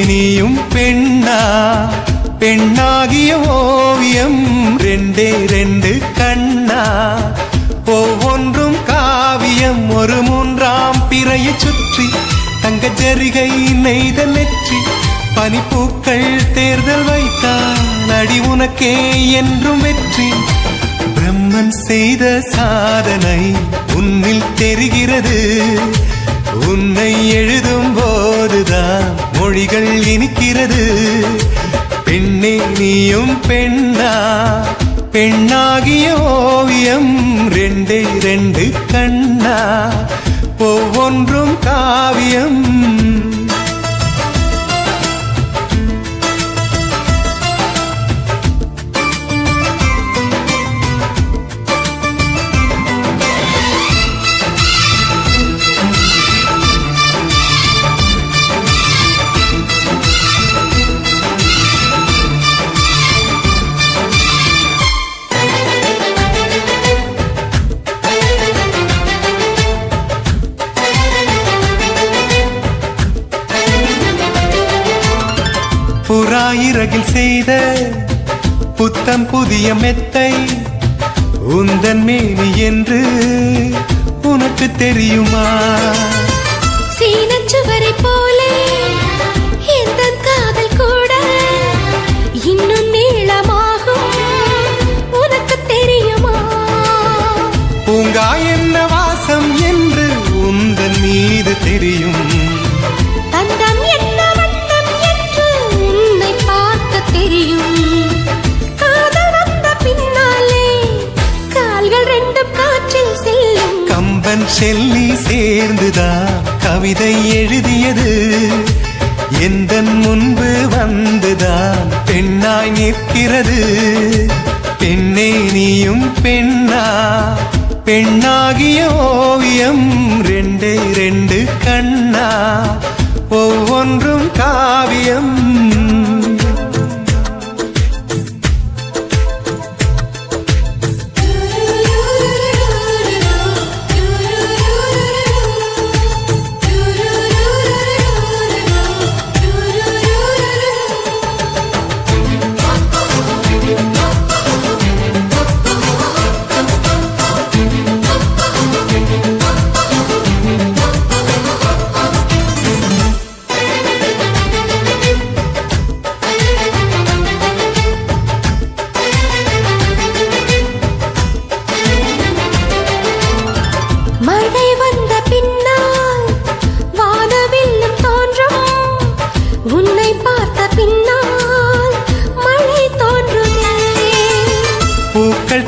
நீயும் பெண்ணா பெண்ணாகிய ஓவியம் ரெண்டே ரெண்டு கண்ணா ஒவ்வொன்றும் காவியம் ஒரு மூன்றாம் பிறையை சுற்றி தங்க ஜரிகை நெய்த நெற்றி பனிப்பூக்கள் தேர்தல் வைத்தான் அடி உனக்கே என்றும் வெற்றி பிரம்மன் செய்த சாதனை உன்னில் தெரிகிறது உன்னை எழுதும் போதுதான் மொழிகள் இனிக்கிறது பெண்ணே நீயும் பெண்ணா பெண்ணாகிய ஓவியம் ரெண்டே ரெண்டு கண்ணா ஒவ்வொன்றும் காவியம் புறாயிரகில் செய்த புத்தம் புதிய மெத்தை உந்தன் மேனி என்று உனக்கு தெரியுமா சீனச்சுவரை போலே இந்த காதல் கூட இன்னும் நீளமாகும் உனக்கு தெரியுமா பூங்கா என்ன வாசம் என்று உந்தன் மீது தெரியும் தந்தம் என்ன வண்ணம் என்று உன்னை பார்க்க தெரியும் காதல் வந்த பின்னாலே கால்கள் ரெண்டும் காற்றில் செல்லும் கம்பன் செல்லி சேர்ந்துதான் கவிதை எழுதியது எந்தன் முன்பு வந்துதான் பெண்ணாய் நிற்கிறது பெண்ணே நீயும் பெண்ணா பெண்ணாகிய ஓவியம் ரெண்டே ரெண்டு கண்ணா ஒவ்வொன்றும் காவியம்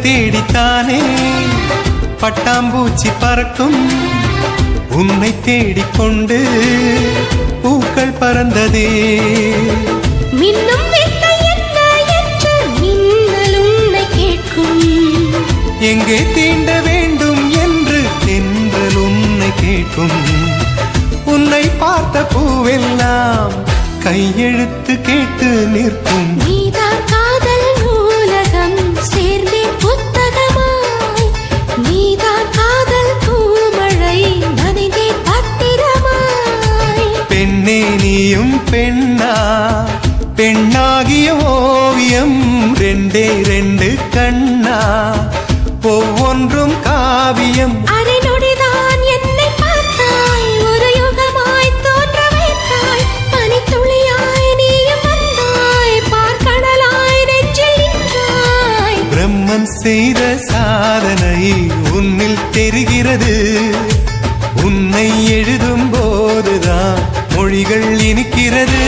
தேடித்தானே பட்டாம்பூச்சி பறக்கும் உன்னை தேடிக்கொண்டு பூக்கள் பறந்ததே மின்னும் என்ன என்று மின்னல் உன்னை கேட்கும் எங்கே தீண்ட வேண்டும் என்று தென்றல் உன்னை கேட்கும் உன்னை பார்த்த பூவெல்லாம் கையெழுத்து கேட்டு நிற்கும் நீதான் காதல் நூலகம் சேர்ந்தே புத்தகமாய் நீதான் காதல் பூமழை நனைந்தே பத்திரமாய் பெண்ணே நீயும் பெண்ணா பெண்ணாகிய ஓவியம் ரெண்டே ரெண்டு கண்ணா ஒவ்வொன்றும் காவியம் அரை நொடிதான் என்னை பார்த்தாய் ஒரு யுகமாய் தோன்ற வைத்தாய் பனித்துளியாய் நீயும் வந்தாய் பார்க்கடலாய் நெஞ்சில் நின்றாய் பிரம்மன் செய்த சாதனை உன்னில் தெரிகிறது உன்னை எழுதும் போதுதான் மொழிகள் இனிக்கிறது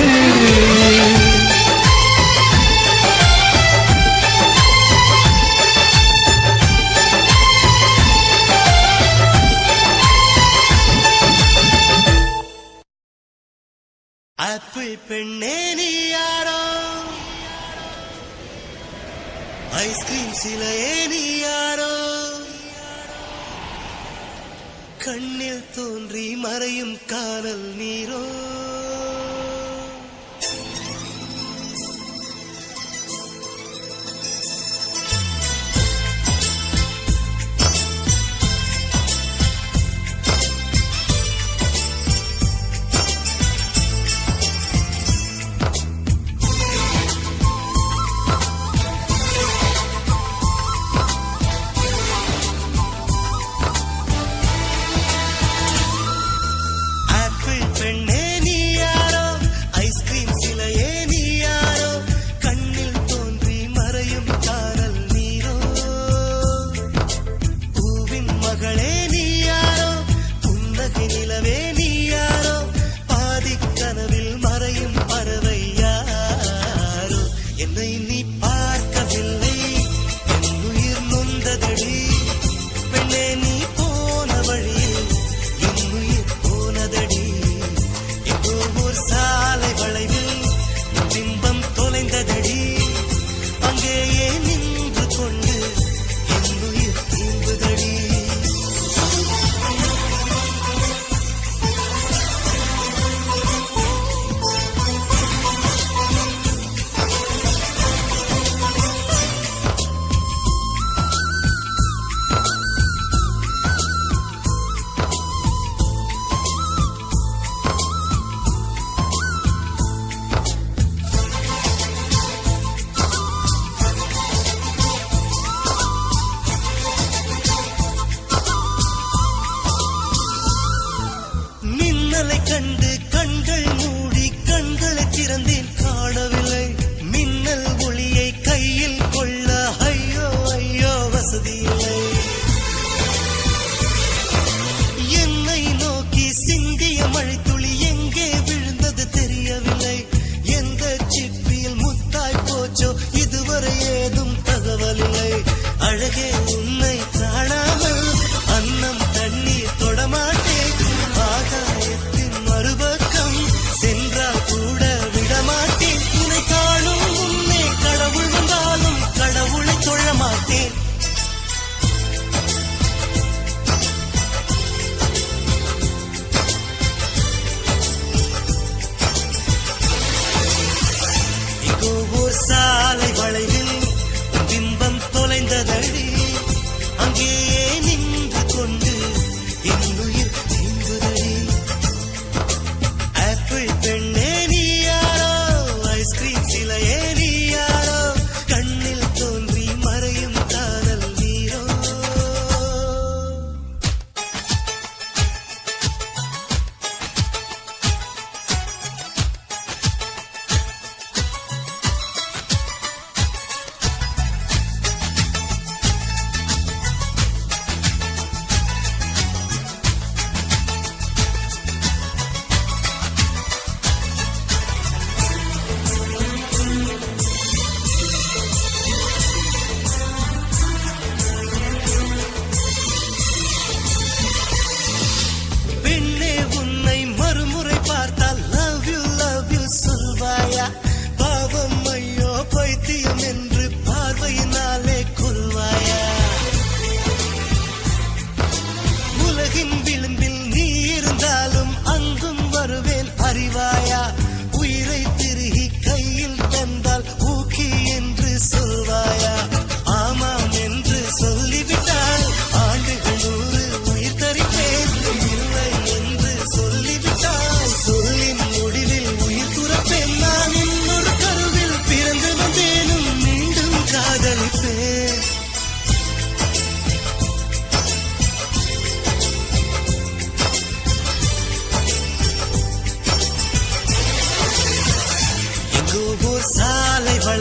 ஆப்பிள் பெண்ணே நீ யாரோ ஐஸ்கிரீம் சிலையே நீ யாரோ கண்ணில் தோன்றி மறையும் காணல் நீரோ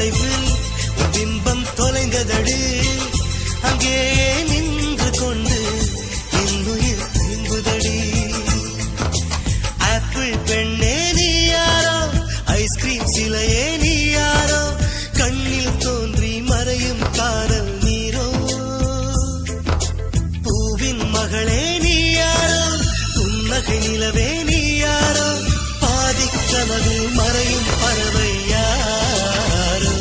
தொலைவில் உன் பிம்பம் தொலைந்ததடி அங்கே நின்று கொண்டு இன்னுயிர் திரும்புதடி ஆப்பிள் பெண்ணே நீ யாரோ ஐஸ்கிரீம் சிலையே நீ யாரோ கண்ணில் தோன்றி மறையும் காதல் நீரோ பூவின் மகளே நீ யாரோ புன்னகை நிலவே நீ யாரோ பாதிக்கனவு மறையும் பறவை யாரோ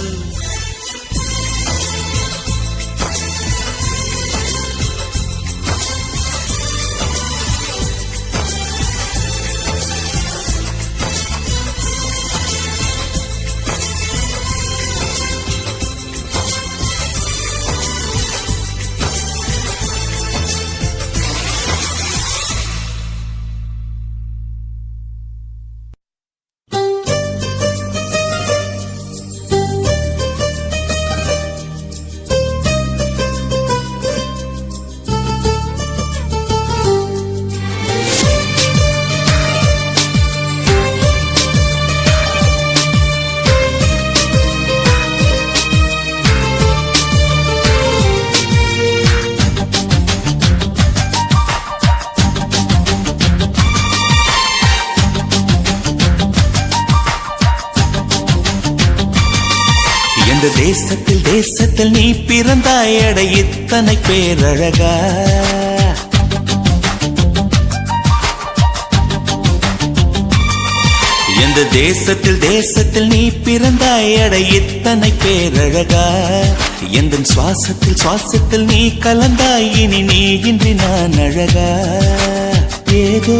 தேசத்தில் நீ பிறந்தாய் அட இத்தனை பேரழகா எந்த தேசத்தில் நீ பிறந்தாய் அட இத்தனை பேரழகா எந்த சுவாசத்தில் நீ கலந்தாய் இனி நீ இன்றி நான் அழகா ஏதோ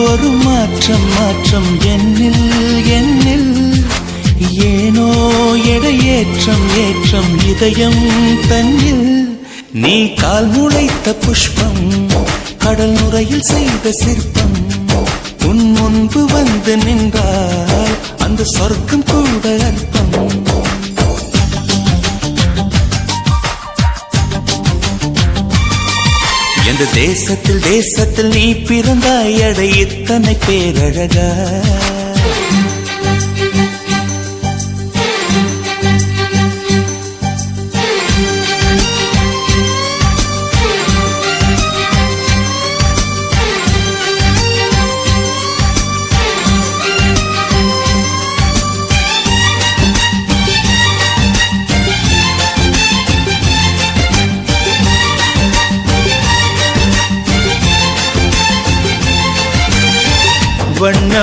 ஒரு மாற்றம் என்னில் ஏனோ ஏற்றம் இதயம் தன்னில் நீ கால் முளைத்த புஷ்பம் கடல் நுரையில் செய்த சிற்பம் உன் முன்பு வந்து நின்றால் அந்த சொர்க்கம் கூட அற்பம் எந்த தேசத்தில் நீ பிறந்தாய் அட இத்தனை பேரழகா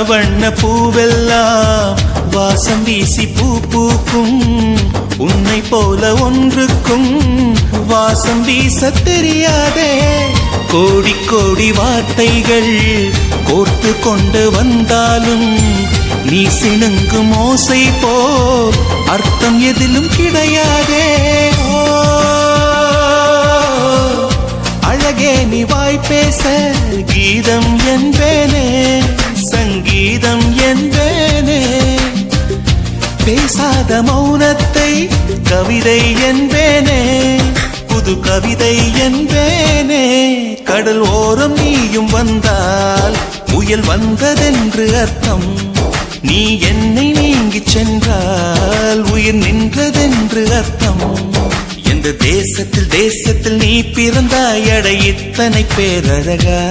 வண்ண பூவெல்லாம் வாசம் வீசி பூக்கும் உன்னை போல ஒன்றுக்கும் வாசம் வீச தெரியாதே கோடி வார்த்தைகள் கோர்த்து கொண்டு வந்தாலும் நீ சிணுங்கும் ஓசை போல் அர்த்தம் எதிலும் கிடையாதே அழகே நீ வாய் பேச கீதம் என்பேனே சங்கீதம் என்பேனே பேசாத மௌனத்தை கவிதை என்பேனே புது கவிதை என்பேனே கடல் ஓரம் நீயும் வந்தால் புயல் வந்ததென்று அர்த்தம் நீ என்னை நீங்கிச் சென்றால் உயிர் நின்றதென்று அர்த்தம் எந்த தேசத்தில் நீ பிறந்தாய் அட இத்தனை பேரழகா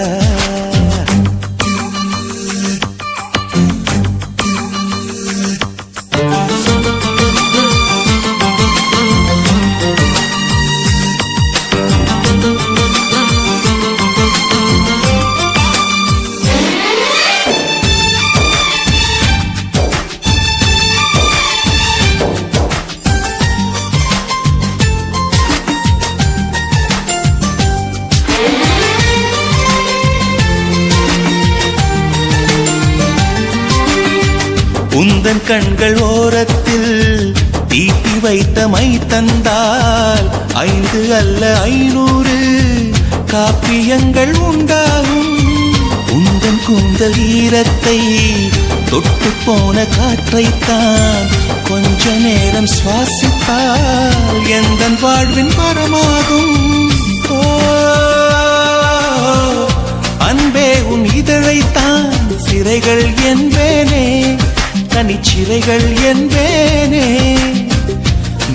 உந்தன் கண்கள் ஓரத்தில் தீட்டி வைத்த மை தந்தால் 5 அல்ல 500 காப்பியங்கள் உண்டாகும் உந்தன் கூந்தல் ஈரத்தை தொட்டு போன காற்றைத்தான் கொஞ்ச நேரம் சுவாசித்தால் எந்தன் வாழ்வின் மரமாகும் அன்பே உன் இதழைத்தான் சிறைகள் என்பேனே தனிச்சிறைகள் என்பேனே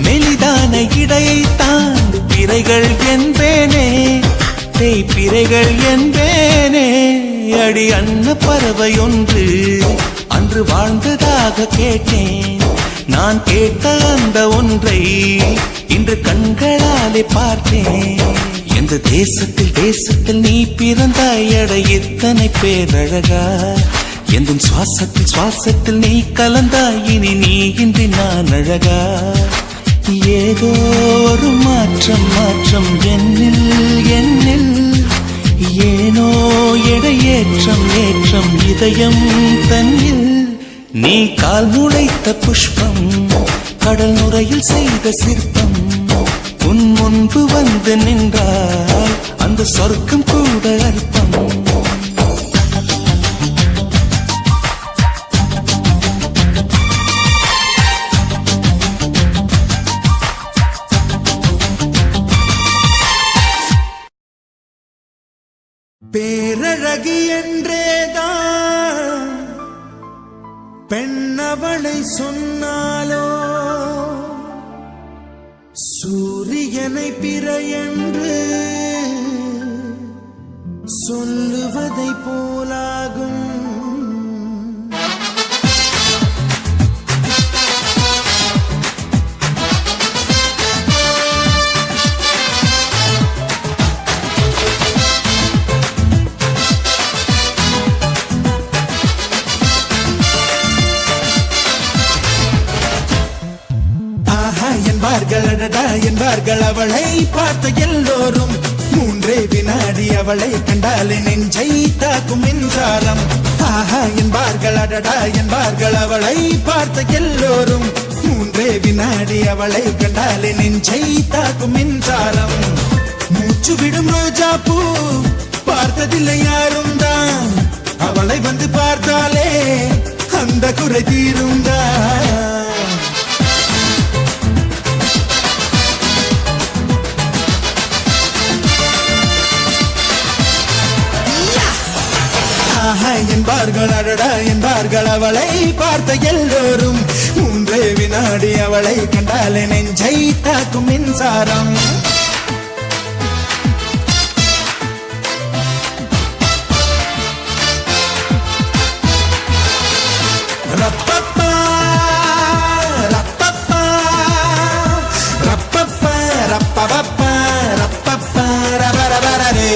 மெலிதான இடையைத்தான் பிறைகள் என்பேனே, பிறைகள் என்பேனே. அடி அன்ன பறவை ஒன்று அன்று வாழ்ந்ததாக கேட்டேன். நான் கேட்ட அந்த ஒன்றை இன்று கண்களாலே பார்த்தேன். எந்த தேசத்தில் நீ பிறந்தாய் அட இத்தனை பேரழகா. எந்த சுவாசத்தில் நீ கலந்தாய் இனி நீ இன்றி நான் அழகா. ஏதோ ஒரு மாற்றம் என்னில் ஏனோ ஏற்றம் இதயம் தன்னில். நீ கால் நுழைத்த புஷ்பம் கடல் நுரையில் செய்த சிற்பம். உன் முன்பு வந்து நின்றால் அந்த சொர்க்கம் கூட அற்பம். பேரழகி என்றேதான் பெண்ணவளை சொன்னாலோ, சூரியனை பிற என்று சொல்லுவதை போலாகும். என்பார்கள் அவளை பார்த்த எல்லோரும். 3 வினாடி அவளை கண்டாலே நெஞ்சை தாக்கும் மின்சாரம். ஆஹா என்பார்கள் அடடா என்பார்கள் அவளை பார்த்த எல்லோரும். 3 வினாடி அவளை கண்டாலே நெஞ்சை தாக்கும் மின்சாரம். மூச்சு விடும் ரோஜா பூ பார்த்ததில்லை யாரும் தான். அவளை வந்து பார்த்தாலே அந்த குறை தீரும் தான். என்பார்கள் அடடா என்பார்கள் அவளை பார்த்த எல்லோரும். 3 வினாடி அவளை கண்டாலே நெஞ்சை தாக்கும் மின்சாரம். ரப்பப்பா ரப்பப்பா ரப்பப்பா ரப்பப்பா ரப்பப்பா ரபரபரே.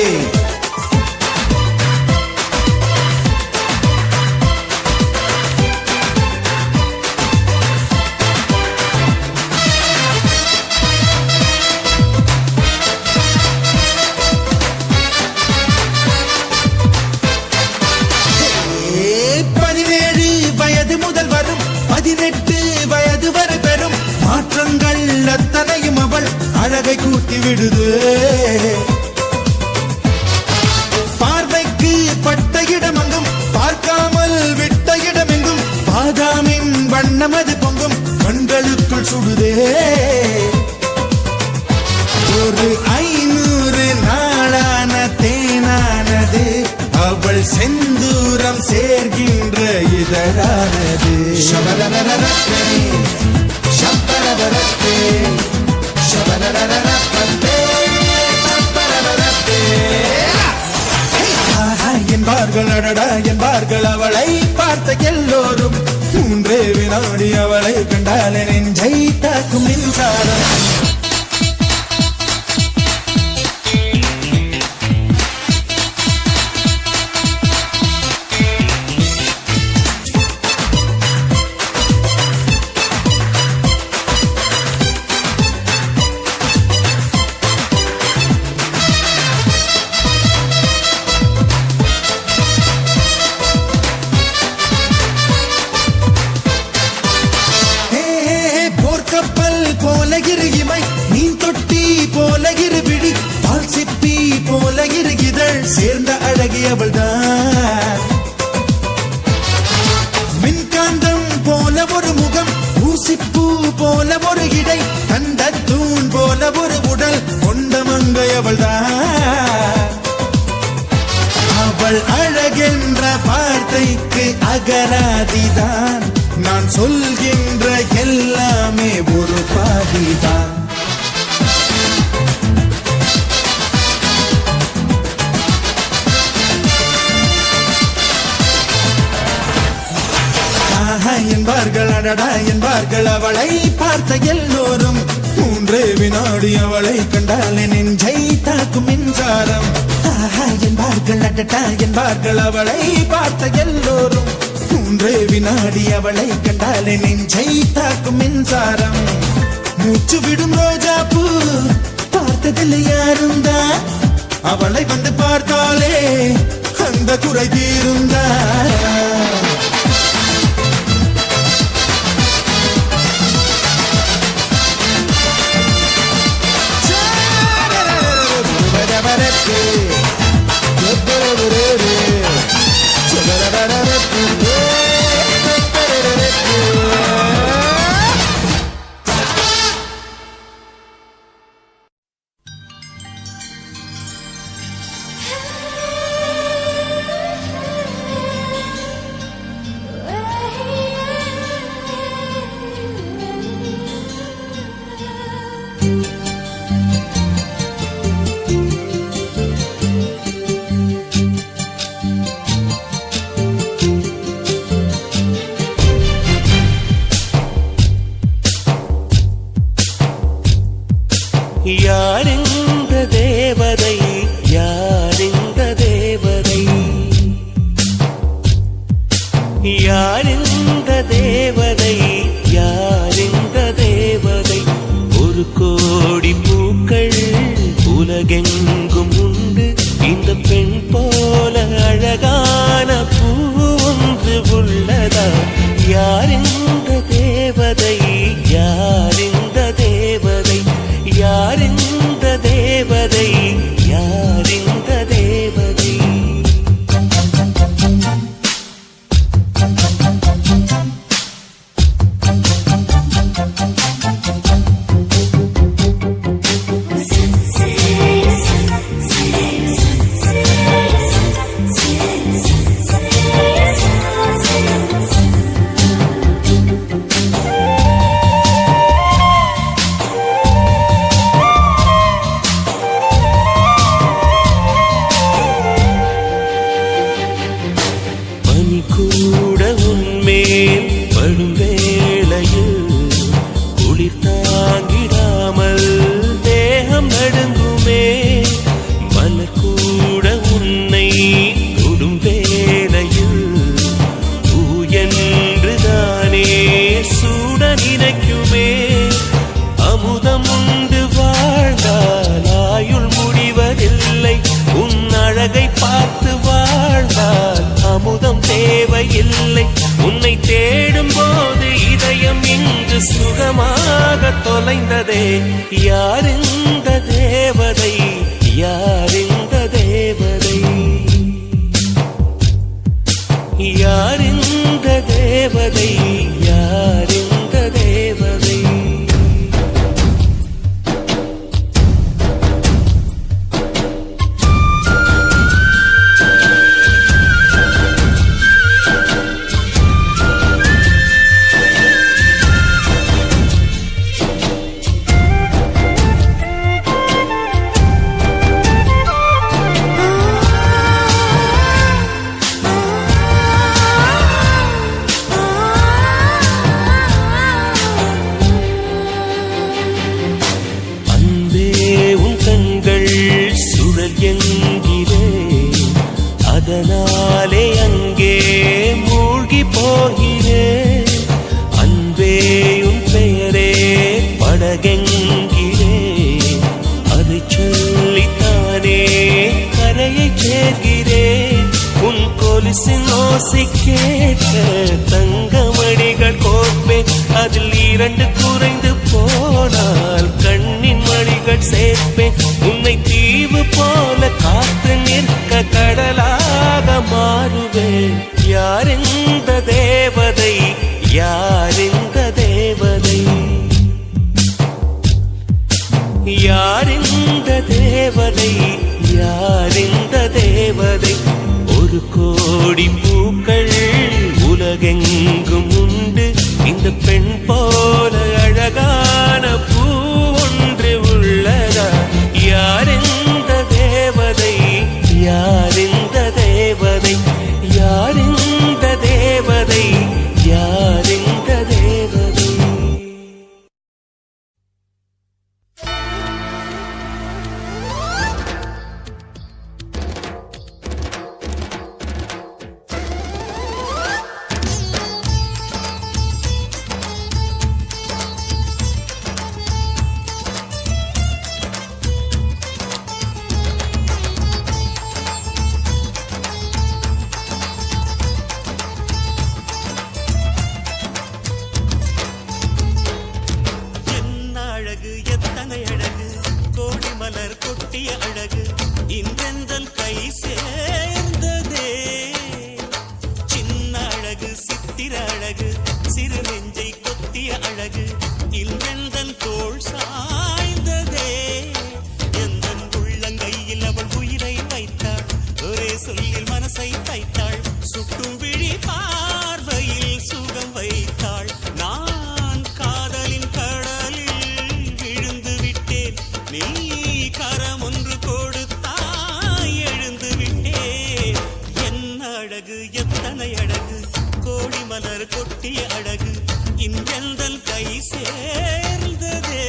அழகை கூட்டி விடுது. பார்வைக்கு பட்ட இடமெங்கும் பார்க்காமல் விட்ட இடமெங்கும் பாதாமின் வண்ணம் அது பொங்கும் கண்களுக்குள் சுடுதே. ஒரு 500 நாளான தேனானது அவள் செந்தூரம் சேர்கின்ற இதழானது. சபரரரரே சபரரரரே என்பார்கள் அடடா என்பார்கள் அவளை பார்த்த எல்லோரும். 3 வினாடி அவளை கண்டாலே நெஞ்சை தாக்கும் மின்சாரம். சேர்ந்த அழகி அவள்தான். மின்காந்தம் போல ஒரு முகம், ஊசிப்பூ போல ஒரு இடை, கண்ட தூண் போல ஒரு உடல் கொண்ட மங்கை அவள்தான். அவள் அழகென்ற வார்த்தைக்கு அகராதிதான் நான் சொல்கின்ற எல்லாமே ஒரு பாதிதான். என்பார்கள் அடடா என்பார்கள் அவளை பார்த்த எல்லோரும். 3 வினாடி அவளை கண்டால் நெஞ்சை தாக்கும் மின்சாரம். என்பார்கள் அடடா என்பார்கள் அவளை பார்த்த எல்லோரும். 3 வினாடி அவளை கண்டால் நெஞ்சை தாக்கும் மின்சாரம். மூச்சு விடும் ரோஜா பூ பார்த்ததில்லை யாரும் தான். அவளை வந்து பார்த்தாலே அந்த குறை தீருந்தா. யாரிந்த தேவதை யாரிந்த தேவதை யாரிந்த தேவதை யாரிந்த தேவதை. ஒரு கோடி பூக்கள் உலகெங்கும் உண்டு. இந்த பெண் போல அழகான பூ ஒன்று உள்ளதா? யாரிந்த தேவதை யாரிந்த தேவதை யாரிந்த தேவதை யாரிந்த தேவதை. கூட உன்மேல் படும் வேளையில் குளிர் தாங்கிடாமல் தேகம் நடுங்குமே. மலர் கூட உன்னை தொடும் வேளையில் பூ என்றுதானே சூட நினைக்குமே. அமுதம் உண்டு வாழ்ந்தால் ஆயுள் முடிவதில்லை. உன் அழகை பார்த்து வாழ்ந்தால் அமுதம் தேவையில்லை. உன்னை தேடும் போது இதயம் இங்கு சுகமாக தொலைந்ததே. யாரிந்த தேவதை யாரிந்த தேவதை யாரிந்த தேவதை யாரிந்த தேவதை. அதனாலே அங்கே மூழ்கி போகிறேன். அன்பே உன் பெயரே படகெங்கிலே அதை சொல்லித்தானே கரையை சேர்கிறேன். உன் கொலுசின் ஓசை கேட்க தங்கமணிகள் கோப்பேன். அதில் 2 குறைந்து போனால் கண்ணின் மணிகள் சேர்ப்பேன். உன்னை தீவு போல காத்து நிற்க கடலாக மாறுவேன். யாரிந்த தேவதை யாரிந்த தேவதை யாரிந்த தேவதை யாரிந்த தேவதை. ஒரு கோடி பூக்கள் உலகெங்கும் உண்டு. இந்த பெண் போல அழகான பூ ஒன்று உள்ளதா? யார் இந்த தேவதை? யார் இந்த தேவதை? யார் இந்த தேவதை? யார் இந்த தேவதை? எத்தனை அழகு, கோடி மலர் கொட்டிய அழகு, இன்றெந்தன் கை சேர்ந்ததே. சின்ன அழகு, சித்திர அழகு, சிறு நெஞ்சை கொத்திய அழகு, இன்றெந்தன் தோள் சாய்ந்ததே. எந்தன் உள்ளங்கையில் அவள் உயிரை வைத்தாள், ஒரே சொல்லில் மனசை தைத்தாள், சுட்டும் விழி பார்வையில் சுகம் வைத்தாள். நான் காதலின் நீ கரம் ஒன்று கொடுத்தாய், எழுந்து விட்டேன். என்ன அழகு, எத்தனை அழகு, கோடி மலர் கொட்டிய அழகு, இன்றெந்தன் கை சேர்ந்ததே.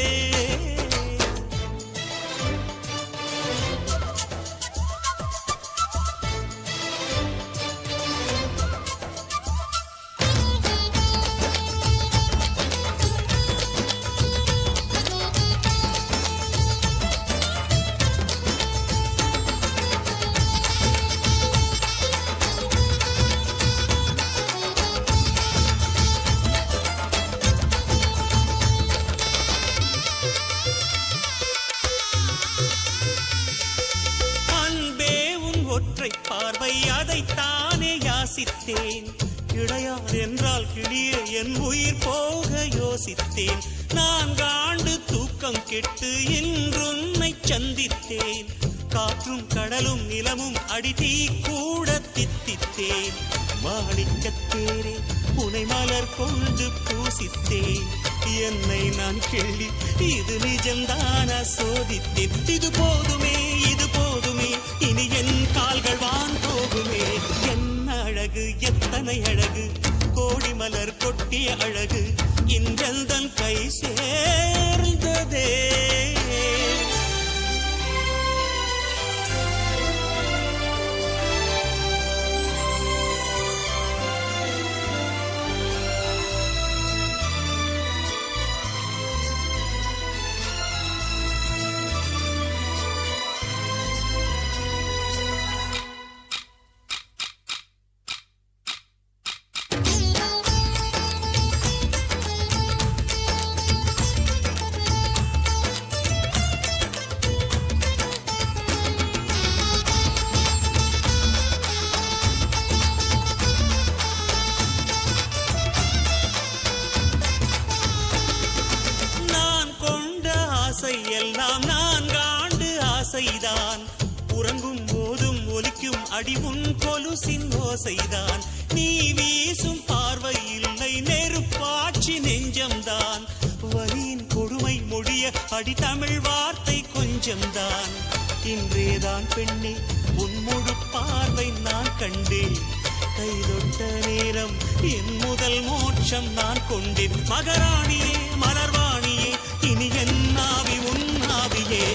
ஒற்றை பார்வை அதைத்தானே யாசித்தேன். கிடையார் என்றால் கிளியே என் உயிர் போக யோசித்தேன். 4 ஆண்டு தூக்கம் கெட்டு இன்றுன்னை சந்தித்தேன். காற்றும் கடலும் நிலமும் அடித்தீ கூட தித்தித்தேன். மாணிக்கத்தேரே உனை மலர் கொண்டு பூசித்தேன். என்னை நான் கேள்வி இது நிஜம்தானா சோதித்தேன். இது போதுமே, இது போதுமே, இனி என் கால்கள் வான் போகுமே. என்ன அழகு, எத்தனை அழகு, கோடி மலர் கொட்டிய அழகு, இன்றெந்தன் கை சேர்ந்ததே. எல்லாம் 4 ஆண்டு ஆசைதான். உறங்கும் போதும் ஒலிக்கும் அடி உன் கொலுசின் ஓசைதான். நீ வீசும் பார்வை இல்லை, நெருப்பாட்சி நெஞ்சம்தான். வலியின் கொடுமை மொழிய அடி தமிழ் வார்த்தை கொஞ்சம்தான். இன்றேதான் பெண்ணே உன் முழு பார்வை நான் கண்டேன். கைதொட்ட நேரம் என் முதல் மோட்சம் நான் கொண்டேன். மகராணியே, மலர்வாணியே, இனி என் ஆவி உன் ஆவியே.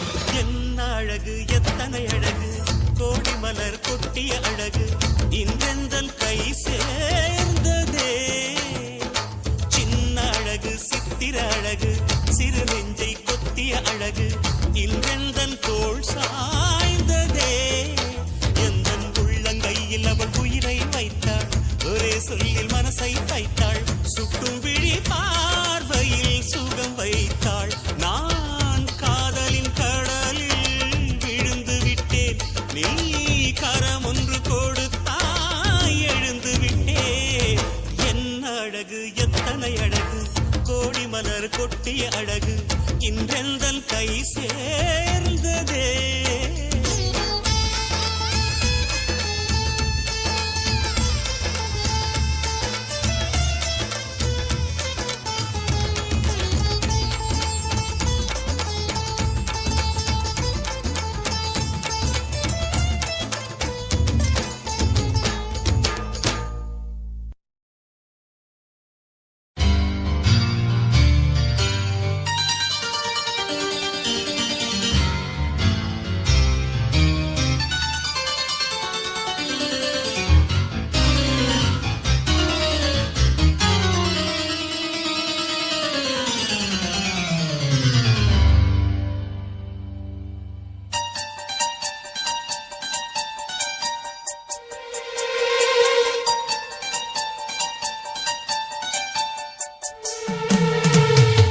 என்ன அழகு, எத்தனை அழகு, கோடி மலர் கொட்டிய அழகு, இன்றெந்தன் கை சேர்ந்ததே. சின்ன அழகு, சித்திர அழகு, சிறு நெஞ்சை கொத்திய அழகு, இன்றெந்தன் தோள் சாய்ந்ததே. எந்தன் உள்ளங்கையில் அவள் உயிரை வைத்தாள், ஒரே சொல்லில் மனசை தைத்தாள், சுட்டும் விழி பார்வையில் சுகம் வைத்தாள். நான் காதலின் கடலில் விழுந்து விட்டேன். நீ கரம் ஒன்று கொடுத்தாய், எழுந்து விட்டேன். என்ன அழகு, எத்தனை அழகு, கோடி மலர் கொட்டிய அழகு, இன்றெந்தன் கை சேர்ந்ததே.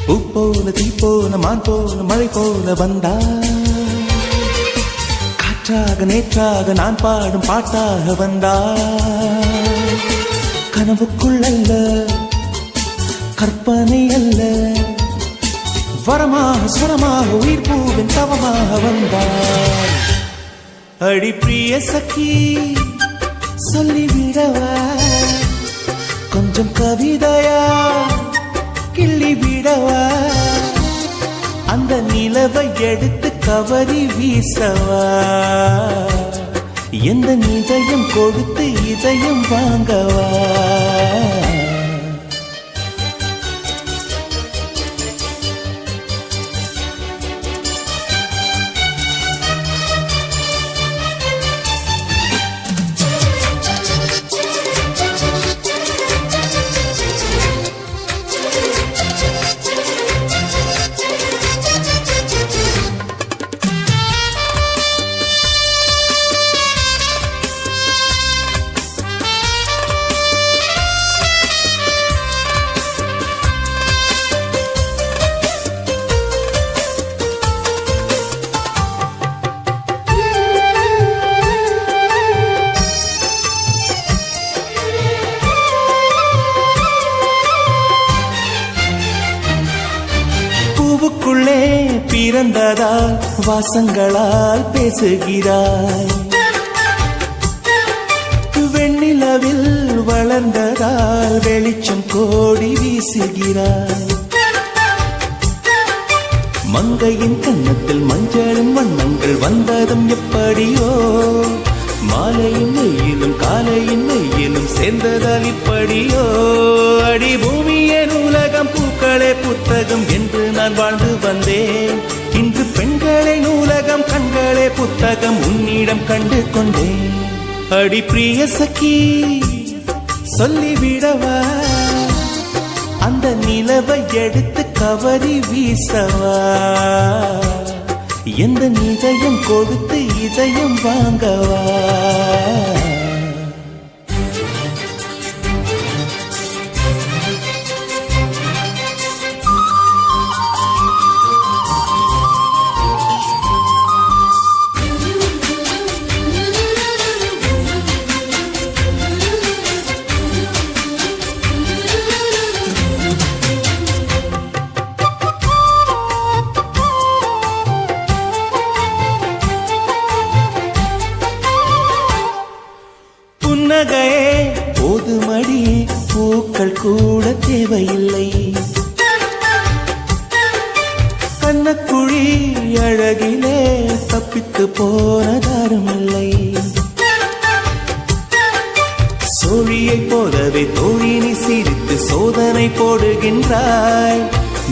பூ போல தீ போல மான் போல மழை போல வந்தா காற்றாக நேற்றாக நான் பாடும் பாட்டாக வந்தா கனவுக்குள் அல்ல கற்பனை அல்ல வரமாக சுரமாக உயிர் பூவின் தவமாக வந்தார் அடி பிரிய சखी சொல்லிவிடவா கொஞ்சம் கவிதையா கிள்ளி விடவா அந்த நிலவை எடுத்து கவரி வீசவா எந்த இதயம் கொடுத்து இதயம் வாங்கவா பூவுக்குள்ளே பிறந்ததால் வாசங்களால் பேசுகிறாய் வெண்ணிலவில் வளர்ந்ததால் வெளிச்சம் கோடி வீசுகிறாய் மங்கையின் கன்னத்தில் மஞ்சளும் வண்ணங்கள் வந்ததும் எப்படியோ மாலையின் வெயிலும் காலையின் வெயிலும் சேர்ந்ததால் இப்படியோ அடி பூமியே நூலகம் பூக்களே புத்தகம் என்று நான் வாழ்ந்து வந்தேன் இன்று பெண்களே நூலகம் கண்களே புத்தகம் உன்னிடம் கண்டு கொண்டேன் அடி பிரிய சखी சொல்லிவிடவா அந்த நிலவை எடுத்து கவரி வீசவா எந்த இதயம் கொடுத்து இதயம் வாங்கவா புன்னகையே போதுமடி பூக்கள் கூட தேவையில்லை கண்ணக்குழி அழகிலே தப்பித்து போனதாருமில்லை சோழியை போலவே தோழினை சிரித்து சோதனை போடுகின்றாய்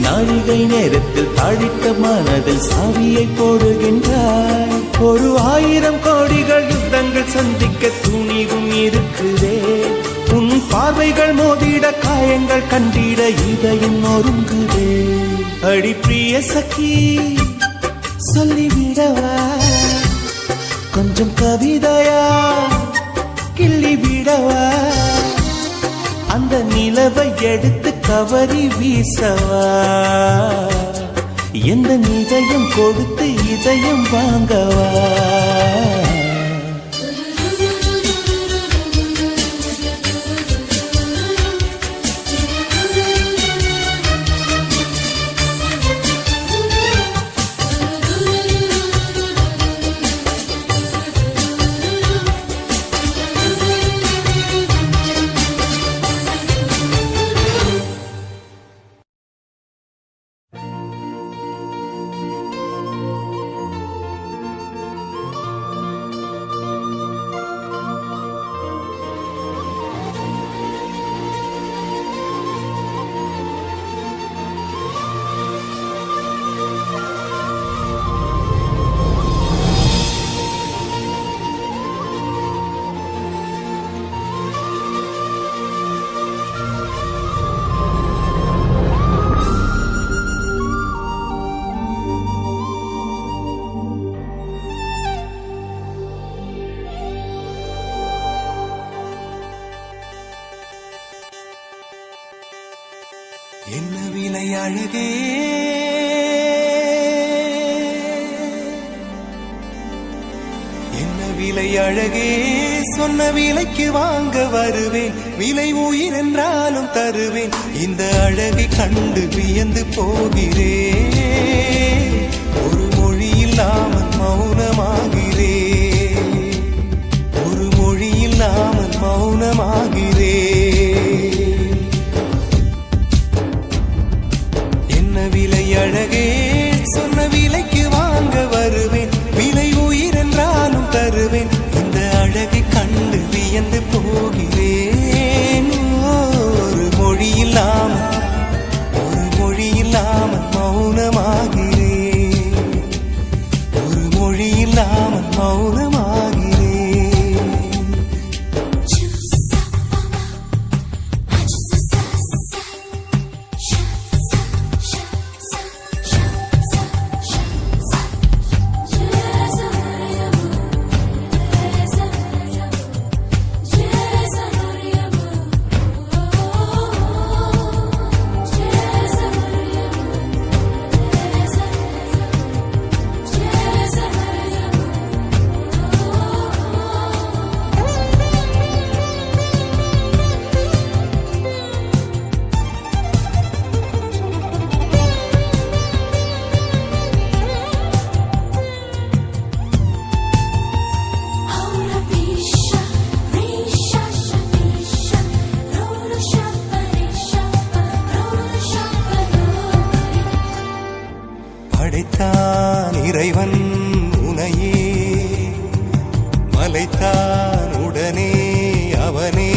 நாழிகை நேரத்தில் தாழித்த மனதில் சாவியை போடுகின்றாய் ஒரு 1000 கோடிகள் யுத்தங்கள் சந்திக்க துணிவும் இருக்குதே உன் பார்வைகள் மோதிட காயங்கள் கண்டிட இதயம் நொறுங்குதே அடி பிரிய சखी சொல்லிவிடவா கொஞ்சம் கவிதையா கிள்ளி விடவா அந்த நிலவை எடுத்து கவரி வீசவா எந்த இதயம் கொடுத்து இதயம் வாங்கவா அழகே என்ன விலை அழகே சொன்ன விலைக்கு வாங்க வருவேன் விலை உயிர் என்றாலும் தருவேன் இந்த அழகை கண்டு வியந்து போகிறேன் ஒரு மொழி இல்லாமல் மௌனமாகிறேன் ஒரு மொழி இல்லாமல் மௌனமாகிறேன் என்ன விலை அழகே சொன்ன விலைக்கு வாங்க வருவேன் விலை உயிர் என்றாலும் தருவேன் இந்த அழகை கண்டு வியந்து போகிறேன் ஒரு மொழி இல்லாமல் மௌனமாகிறேன் ஒரு மொழி இல்லாமல் மௌனமாகிறேன் படைத்தான் இறைவன் உனையே மலைத்தான் உடனே அவனே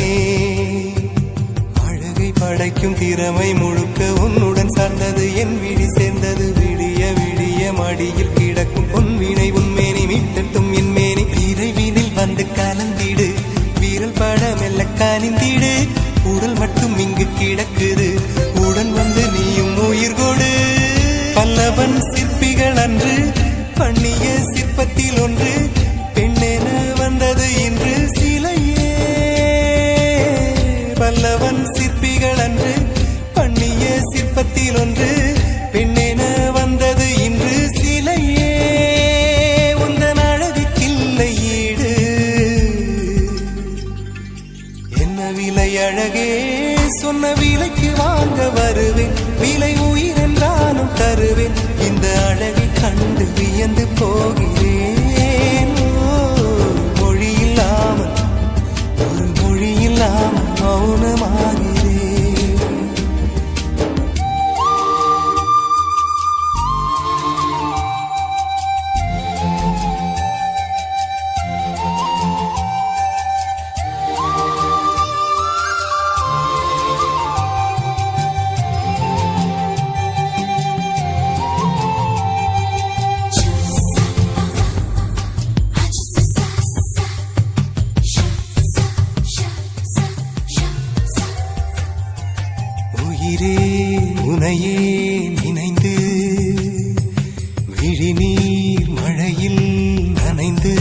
அழகை படைக்கும் திறமை முழுக்க உன்னுடன் சார்ந்தது என் விழி சேர்ந்தது விடிய விடிய மடியில் கிடக்கும் பொன்வினை உன்மேனி மீட்டட்டும் என் மேனி விரைவினில் வந்து கலந்திடு வீரல் பட மெல்ல கனிந்திடு உடல் மட்டும் இங்கு கிடக்குது உடன் வந்து நீயும் உயிர் கொடு பல்லவன் சிற்பிகள் அன்று பண்ணிய சிற்பத்தில் ஒன்று பெண்ணென வந்தது இன்று சிலையே பல்லவன் சிற்பிகள் அன்று பண்ணிய சிற்பத்தில் ஒன்று பெண்ணென வந்தது இன்று சிலையே உந்தன் அழகுக்கில்லை ஈடு என்ன விலை அழகே சொன்ன விலைக்கு வாங்க வருவேன் விலை உயிர் என்றாலும் தருவேன் இந்த அழகை கண்டு வியந்து போகிறேன் மொழி இல்லாமல் மௌனமாகிறேன் உயிரே உனையே நினைந்து விழிநீர் மழையில் நனைந்து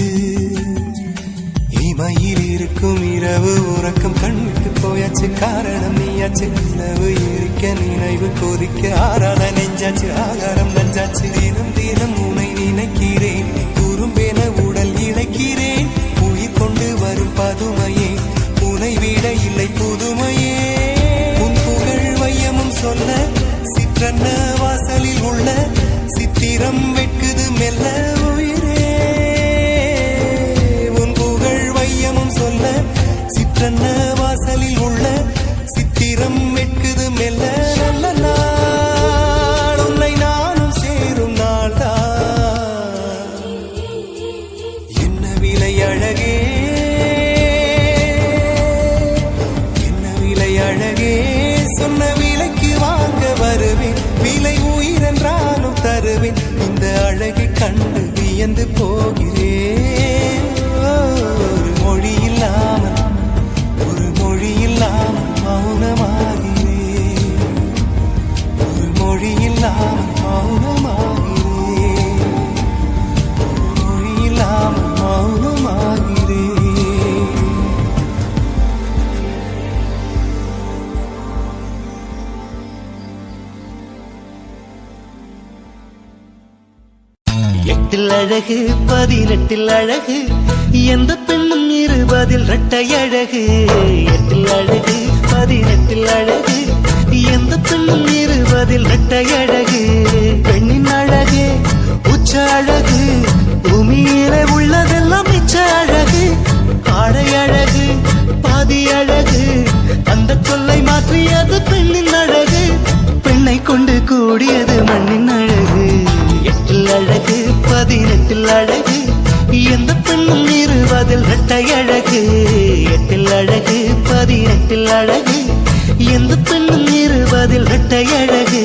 இமையில் இருக்கும் இரவு உறக்கம் கண்விட்டு போயாச்சு காரணம் நீயாச்சு நிலவு இருக்க நினைவு கொதிக்க ஆறாத நெஞ்சாச்சு ஆகாரம் நஞ்சாச்சு தினம் தினம் உனை நினைக்கிறேன் குறும்பென உடல் இழைக்கிறேன் உயிர் கொண்டு வரும் பதுமையே உனை விட இல்லை புதுமையே சொல்ல சிற்றன்ன வாசலில் உள்ள சித்திரம் வெட்குது மெல்ல உயிரே உன் புகழ் வையமும் சொல்ல சிற்றன்ன வாசலில் உள்ள சித்திரம் வெட்குது மெல்ல நல்ல நாள் உன்னை நானும் சேரும் நாள்தான் என்ன விலை அழகே என்ன விலை அழகே சொன்ன விலைக்கு வாங்க வருவேன் விலை உயிர் என்றாலும் தருவேன் இந்த அழகை கண்டு வியந்து போகிறேன் ஒரு மொழி இல்லாமல் மௌனமாகிறேன் ஒரு மொழி இல்லாமல் மௌனமாகிறேன் ஒரு மொழி இல்லாமல் மௌனமாகிறேன் எட்டில் அழகு 18 அழகு எந்த பெண்ணும் 20 இரட்டை அழகு எட்டில் அழகு 18 அழகு எந்த பெண்ணும் 20 இரட்டை அழகு பெண்ணின் அழகு உச்ச அழகு பூமியிலே உள்ளதெல்லாம் மிச்ச அழகு ஆடை அழகு பாதி அழகு அந்த சொல்லை மாற்றியது பெண்ணின் அழகு பெண்ணை கொண்டு கூடியது மண்ணின் அழகு எட்டில் அழகு 18 அழகு எந்த பெண்ணும் 20 இரட்டை அழகு எட்டில் அழகு 18 அழகு எந்த பெண்ணும் 20 இரட்டை அழகு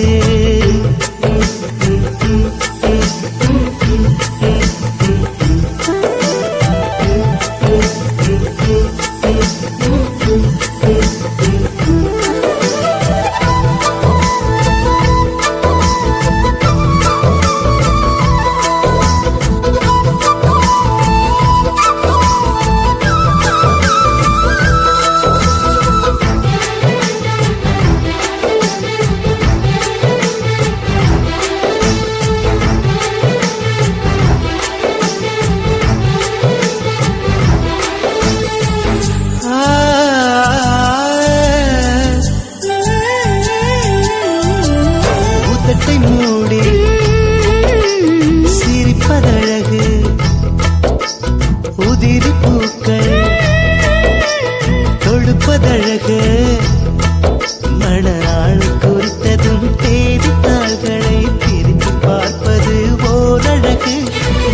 மூடி சிரிப்பதழகு உதிரி பூக்கள் தொடுப்பதழகு மணநாள் குறித்ததும் தேதித்தாள்களை திரும்பி பார்ப்பது ஓரழகு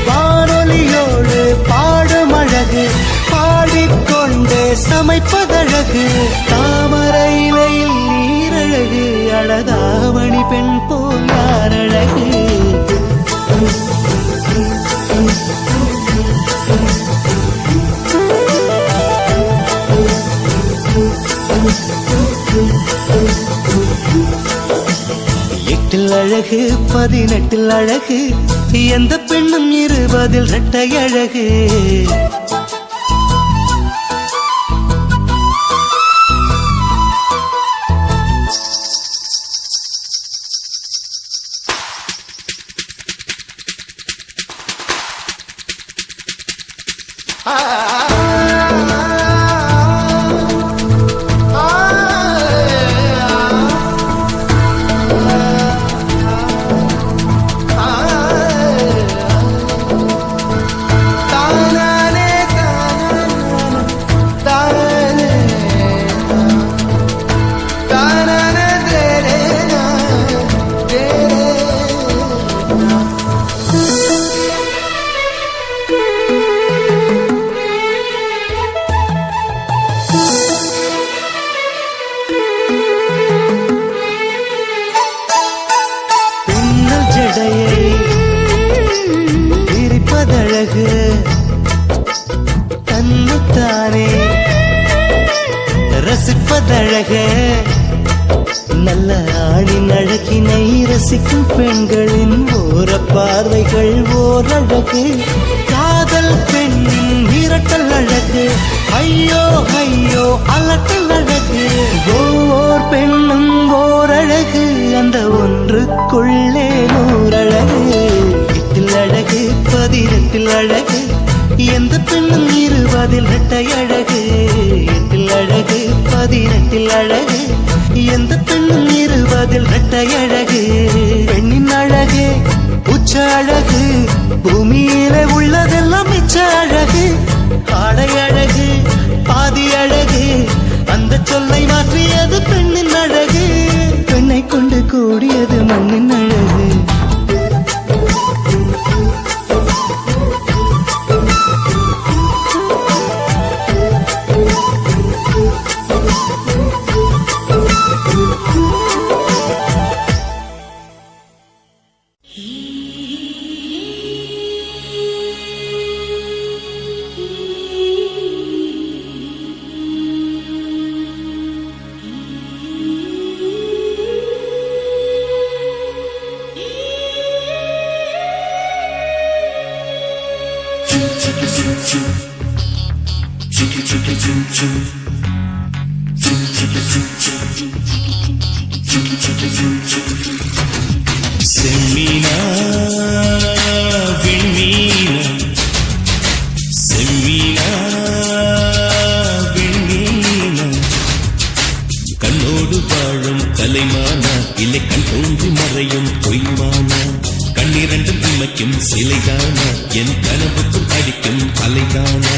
வானொலியோடு பாடும் அழகு பாடிக்கொண்டே சமைப்பதழகு தாமரை இலையில் நீரழகு அழகாவணி பெண் போல் யாரழகு எட்டில் அழகு 18 அழகு எந்த பெண்ணும் 20 இரட்டை அழகு பிரிப்பதழகு தன்னைத்தானே ரசிப்பதழகு நல்ல ஆணின் அழகினை ரசிக்கும் பெண்களின் ஓர பார்வைகள் ஓரழகு காதல் பெண்ணின் விரட்டல் அழகு ஐயோ ஐயோ அலட்டல் அழகு ஓர் பெண்ணும் ஓரழகு அந்த ஒன்றுக்குள்ளே நூறழகு எட்டில் அழகு 18 அழகு எந்த பெண்ணும் 20 இரட்டை அழகு எட்டில் அழகு 18 அழகு எந்த பெண்ணும் 20 இரட்டை அழகு பெண்ணின் அழகு உச்ச அழகு பூமியிலே உள்ளதெல்லாம் மிச்ச அழகு ஆடை அழகு பாதி அழகு அந்த சொல்லை மாற்றியது பெண்ணின் அழகு பெண்ணை கொண்டு கூடியது மண்ணின் அழகு செம்மினா மறையும் பொய்மானா கண்ணிரண்டும் இமைக்கும் சிலைதானா என் கனவுக்குள் அடிக்கும் அலைதானா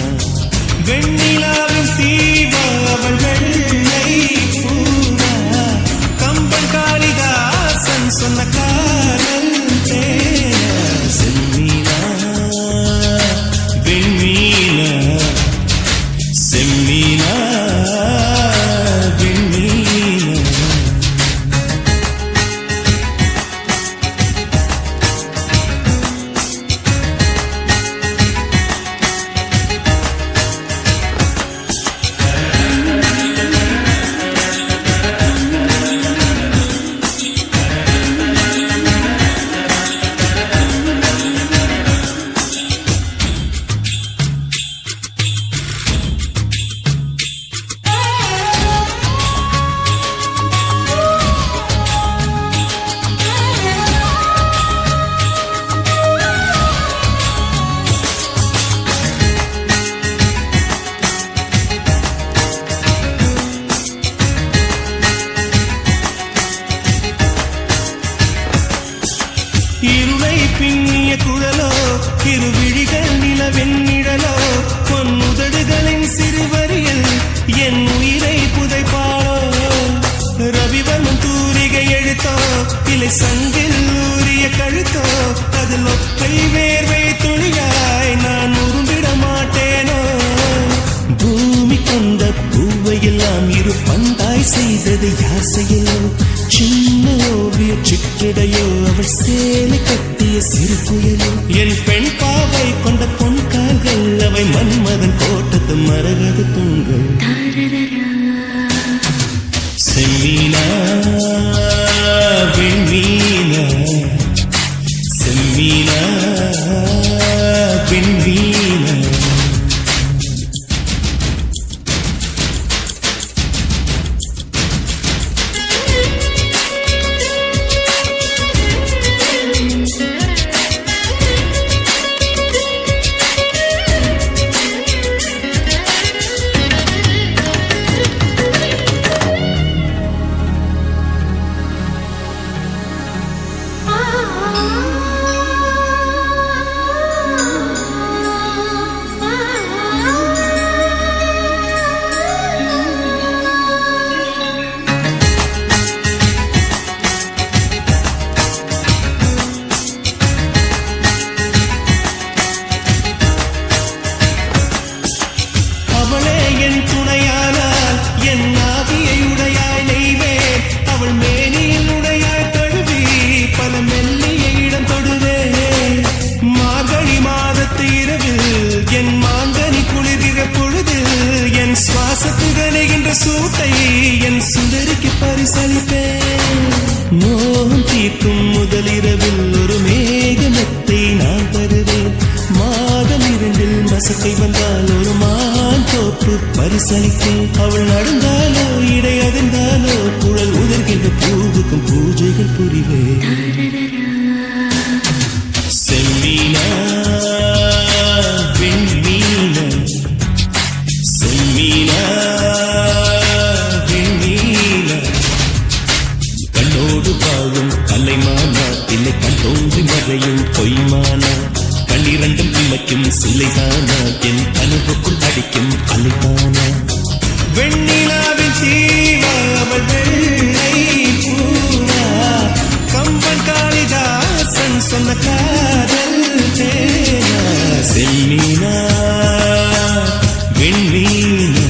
வெண்ணிலாவின் தீபா அவள் வெள்ளை பூவா கம்பன் காளிதாசன் சொன்ன காதல் தேனா செம்மீனா வெண்மீனா செம்மீனா வெண்மீனா இருளை பின்னிய குழலோ இருவிழிகள் நிலவெண்ணிழலோ பொன்னுதடுகளின் சிறுவரியல் என் உயிரை புதைப்பாளோ ரவிவர்மன் தூரிகை எழுத்தோ இலை சங்கில் ஊறிய கழுத்தோ அதில் ஒற்றை வேர்வை துளியாய் நான் உரும்பிட மாட்டேனோ பூமி கொண்ட பூவையெல்லாம் இரு பந்தாய் செய்தது யார் செயலோ சின்ன ஓவிய சிற்றிடையோ அவள் சேலை கட்டிய சிறு புயலோ என் பெண் பாவை கொண்ட பொன் கால்கள் அவை மன்மதன் கோட்டத்து மரகது தூண்கள் செம்மீனா வெண்மீனா செம்மீனா வெண்மீனா சூட்டை என் சுந்தரிக்கு பரிசளிப்பேன் மோகம் தீர்க்கும் முதலிரவில் ஒரு மேகமத்தை நான் தருவேன் மாதம் இரண்டில் மசக்கை வந்தால் ஒரு மான் தோப்பு பரிசளிப்பேன் அவள் நடந்தாலோ இடை அதிர்ந்தாலோ குழல் உதர்கின்ற பூவுக்கும் பூஜைகள் புரிவேன் செம்மீனா வெண்மீனா செம்மீனா கலைமானா இல்லை கண்டோன்றி மறையும் பொய்மானா கண்ணிரண்டும் இமைக்கும் சிலைதானா என் கனவுக்குள் அடிக்கும் அலைதானா வெண்ணிலாவின் தீவா அவள் வெள்ளை பூவா கம்பன் காளிதாசன் சொன்ன காதல் தேனா செம்மீனா வெண்மீனா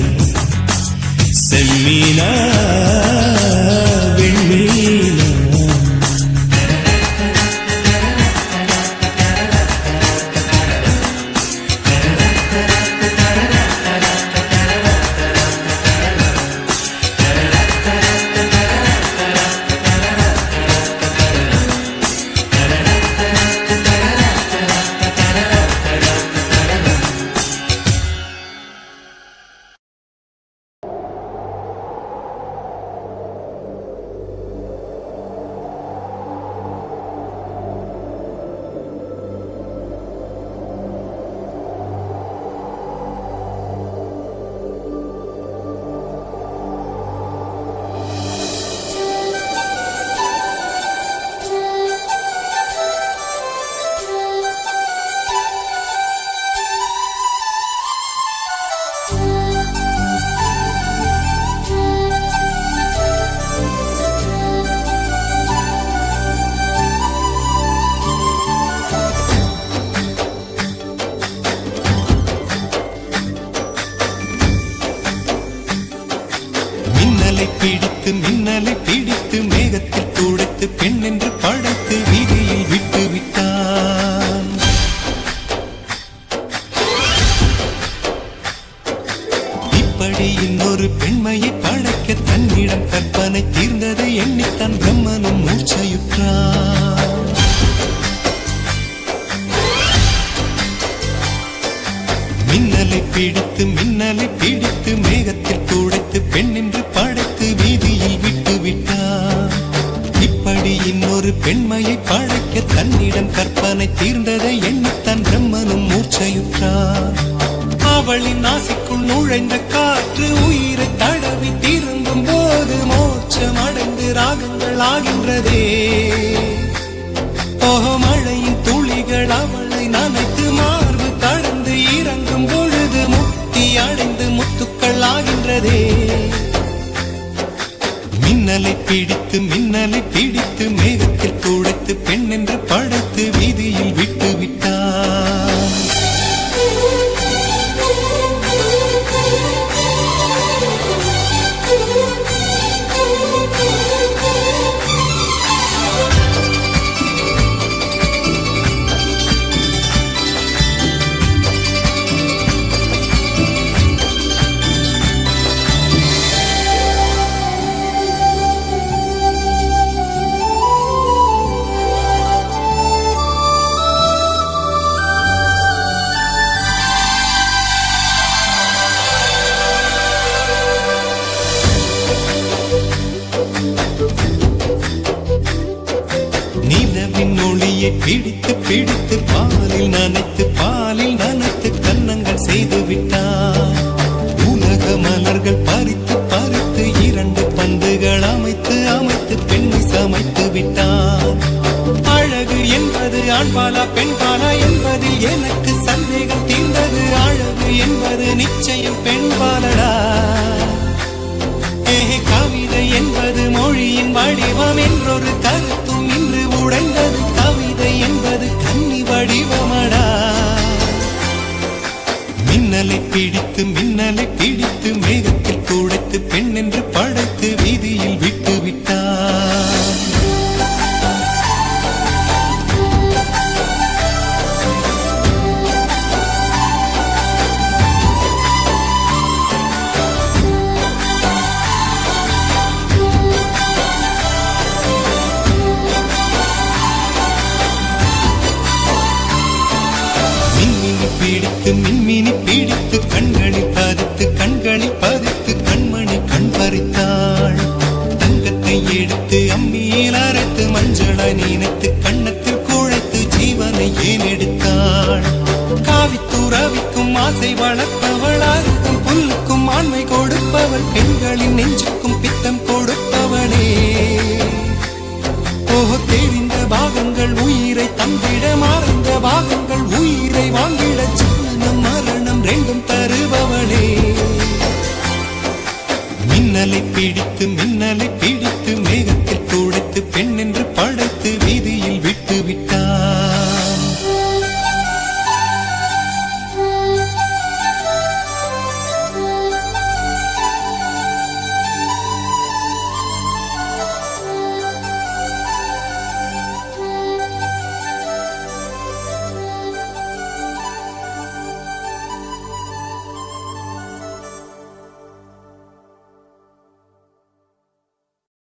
செம்மீனா வெண்மீனா பிடித்து மின்னலை பிடித்து மேகத்தில் துடைத்து பெண் என்று படைத்து வீதியில் விட்டு விட்டார். இப்படி இன்னொரு பெண்மையை படைக்க தன்னிடம் கற்பனை தீர்ந்ததை எண்ணித்தான் பிரம்மனும் மூர்ச்சையுற்றார். அவளின் ஆசைக்குள் நுழைந்த காற்று உயிரை தடவி திரும்பும் போது மோட்சம் அடைந்து ராகங்கள் ஆகின்றதே. ஓஹோ, மழையின் துளிகள் அவளை நனைத்து மார்பு கடந்து இறங்கும் பொழுது முக்தி அடைந்து முத்துக்கள் ஆகின்றதே. மின்னலை பிடித்து மேகத்தில் துடைத்து பெண் என்று படைத்து வீதியில் விட்டு விட்டார். நிலவின் ஒளியை பிடித்து பிடித்து பாலில் நனைத்து கன்னங்கள் செய்து விட்டார். உலக மலர்கள் பறித்து பறித்து 2 பந்துகள் அமைத்து பெண்ணை சமைத்து விட்டார். அழகு என்பது ஆண்பாலா பெண்பாலா என்பதில் எனக்கு சந்தேகம் தீர்ந்தது. அழகு என்பது நிச்சயம் பெண்பாலடா. கவிதை என்பது மொழியின் வடிவம் என்றொரு கருத்தும் இன்று உடைந்தது. கவிதை என்பது கன்னி வடிவமடா. மின்னலை பிடித்து மேகத்தில் துடைத்து பெண் என்று படைத்து வீதியில் விட்டு விட்டார். மின்மினி பிடித்து கண்களில் பதித்து கண்மணி கண் பறித்தாள். தங்கத்தை எடுத்து அம்மியில் அரைத்து மஞ்சளாய் நினைத்து கண்ணத்தில் குழைத்து ஜீவனை ஏன் எடுத்தாள். காவித்துறவிக்கும் ஆசை வளர்ப்பவள், அருகும் புல்லுக்கும் ஆண்மை கொடுப்பவள், பெண்களின் நெஞ்சுக்கும் பித்தம் கொடுப்பவளே. ஓஹோ, தெரிந்த பாகங்கள் உயிரை தந்திட மறந்த பாகங்கள் உயிரை வாங்கிட ஜனனம் மரணம் 2ம் தருபவளே. மின்னலை பிடித்து மேகத்தில் துடைத்து பெண் என்று படைத்து வீதியில் விட்டு விட்டார்.